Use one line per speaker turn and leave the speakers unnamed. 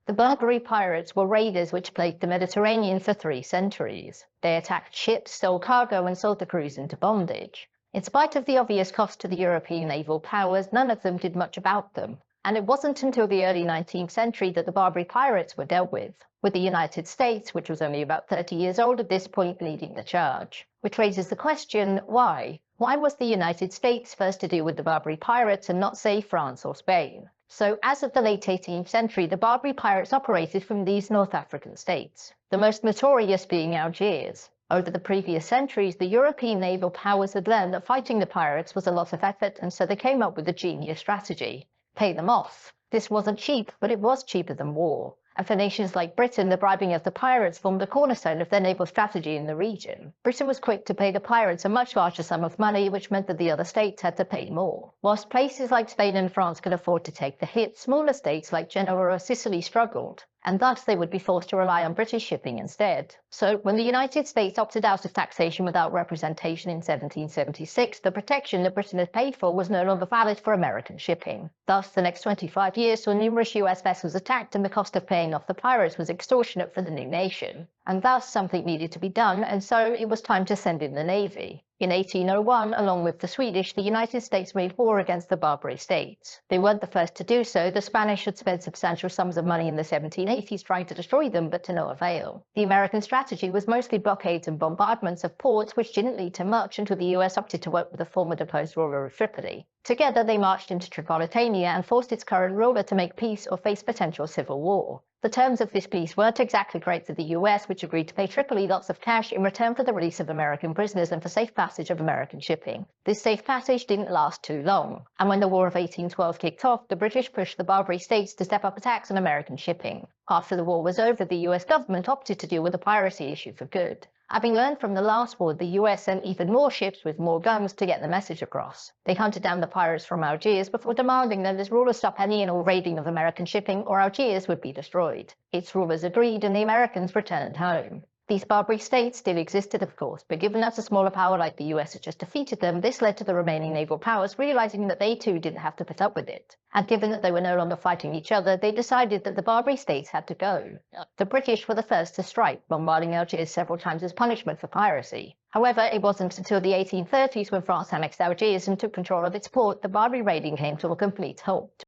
The Barbary Pirates were raiders which plagued the Mediterranean for 3 centuries. They attacked ships, stole cargo, and sold the crews into bondage. In spite of the obvious cost to the European naval powers, none of them did much about them. And it wasn't until the early 19th century that the Barbary Pirates were dealt with the United States, which was only about 30 years old at this point, leading the charge. Which raises the question, why? Why was the United States first to deal with the Barbary Pirates and not, say, France or Spain? So, as of the late 18th century, the Barbary Pirates operated from these North African states, the most notorious being Algiers. Over the previous centuries, the European naval powers had learned that fighting the pirates was a lot of effort, and so they came up with a genius strategy: pay them off. This wasn't cheap, but it was cheaper than war. And for nations like Britain, the bribing of the pirates formed the cornerstone of their naval strategy in the region. Britain was quick to pay the pirates a much larger sum of money, which meant that the other states had to pay more. Whilst places like Spain and France could afford to take the hit, smaller states like Genoa or Sicily struggled, and thus they would be forced to rely on British shipping instead. So, when the United States opted out of taxation without representation in 1776, the protection that Britain had paid for was no longer valid for American shipping. Thus, the next 25 years saw numerous US vessels attacked, and the cost of paying off the pirates was extortionate for the new nation. And thus, something needed to be done, and so it was time to send in the Navy. In 1801, along with the Swedish, the United States made war against the Barbary states. They weren't the first to do so. The Spanish had spent substantial sums of money in the 1780s trying to destroy them, but to no avail. The American strategy was mostly blockades and bombardments of ports, which didn't lead to much until the US opted to work with the former deposed ruler of Tripoli. Together, they marched into Tripolitania and forced its current ruler to make peace or face potential civil war. The terms of this peace weren't exactly great for the US, which agreed to pay Tripoli lots of cash in return for the release of American prisoners and for safe passage of American shipping. This safe passage didn't last too long, and when the War of 1812 kicked off, the British pushed the Barbary states to step up attacks on American shipping. After the war was over, the US government opted to deal with the piracy issue for good. Having learned from the last war, the US sent even more ships with more guns to get the message across. They hunted down the pirates from Algiers before demanding that its rulers stop any and all raiding of American shipping, or Algiers would be destroyed. Its rulers agreed, and the Americans returned home. These Barbary states still existed, of course, but given that a smaller power like the US had just defeated them, this led to the remaining naval powers realizing that they too didn't have to put up with it. And given that they were no longer fighting each other, they decided that the Barbary states had to go. The British were the first to strike, bombarding Algiers several times as punishment for piracy. However, it wasn't until the 1830s, when France annexed Algiers and took control of its port, that Barbary raiding came to a complete halt.